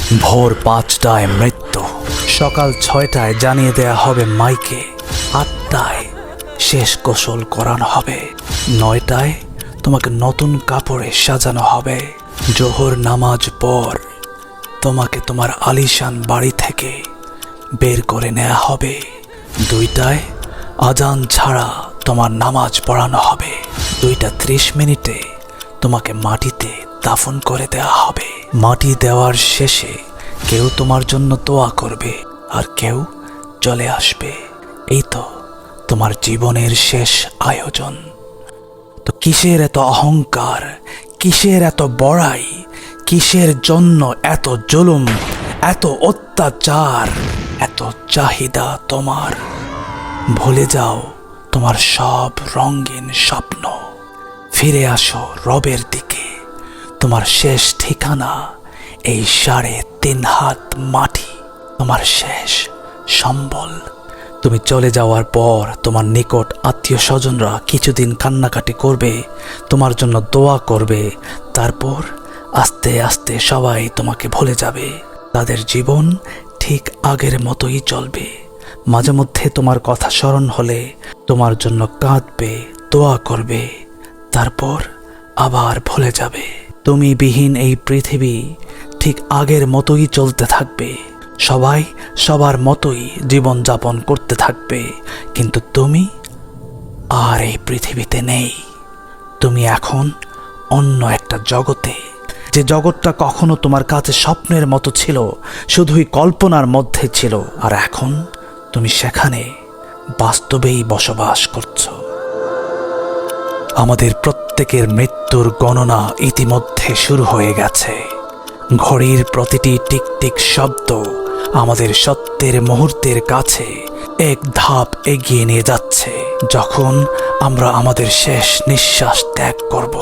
ভোর 5টায় মৃত্যু, সকাল 6টায় জানিয়ে দেয়া হবে মাইকে, 8টায় শেষ গোসল করানো হবে, 9টায় তোমাকে নতুন কাপড়ে সাজানো হবে, জোহর নামাজ পর তোমাকে তোমার আলিশান বাড়ি থেকে বের করে নেওয়া হবে, 2টায় আজান ছাড়া তোমার নামাজ পড়ানো হবে, 2:30 তোমাকে মাটিতে দাফন করে দেওয়া হবে। মাটি দেওয়ার শেষে কেউ তোমার জন্য দোয়া করবে আর কেউ চলে আসবে। এই তো তোমার জীবনের শেষ আয়োজন। তো কিসের এত অহংকার, কিসের এত বড়াই, কিসের জন্য এত জুলুম, এত অত্যাচার, এত চাহিদা তোমার? ভুলে যাও তোমার সব রঙিন স্বপ্ন, ফিরে আসো রবের দিকে। তোমার শেষ ঠিকানা এই 3.5 হাত মাটি, তোমার শেষ সম্বল। তুমি চলে যাওয়ার পর তোমার নিকট আত্মীয় স্বজনরা কিছুদিন কান্নাকাটি করবে, তোমার জন্য দোয়া করবে, তারপর আস্তে আস্তে সবাই তোমাকে ভুলে যাবে। তাদের জীবন ঠিক আগের মতোই চলবে। মাঝে মধ্যে তোমার কথা স্মরণ হলে তোমার জন্য কাঁদবে, দোয়া করবে, তারপর আবার ভুলে যাবে। তুমি বিহীন এই পৃথিবী ঠিক আগের মতোই চলতে থাকবে। সবাই সবার মতোই জীবনযাপন করতে থাকবে, কিন্তু তুমি আর এই পৃথিবীতে নেই। তুমি এখন অন্য একটা জগতে, যে জগৎটা কখনো তোমার কাছে স্বপ্নের মতো ছিল, শুধুই কল্পনার মধ্যে ছিল, আর এখন তুমি সেখানে বাস্তবেই বসবাস করছো। আমাদের প্রত্যেকের মৃত্যুর গণনা ইতিমধ্যে শুরু হয়ে গেছে। ঘড়ির প্রতিটি টিকটিক শব্দ আমাদের সত্যের মুহূর্তের কাছে এক ধাপ এগিয়ে নিয়ে যাচ্ছে। যখন আমরা আমাদের শেষ নিঃশ্বাস ত্যাগ করব,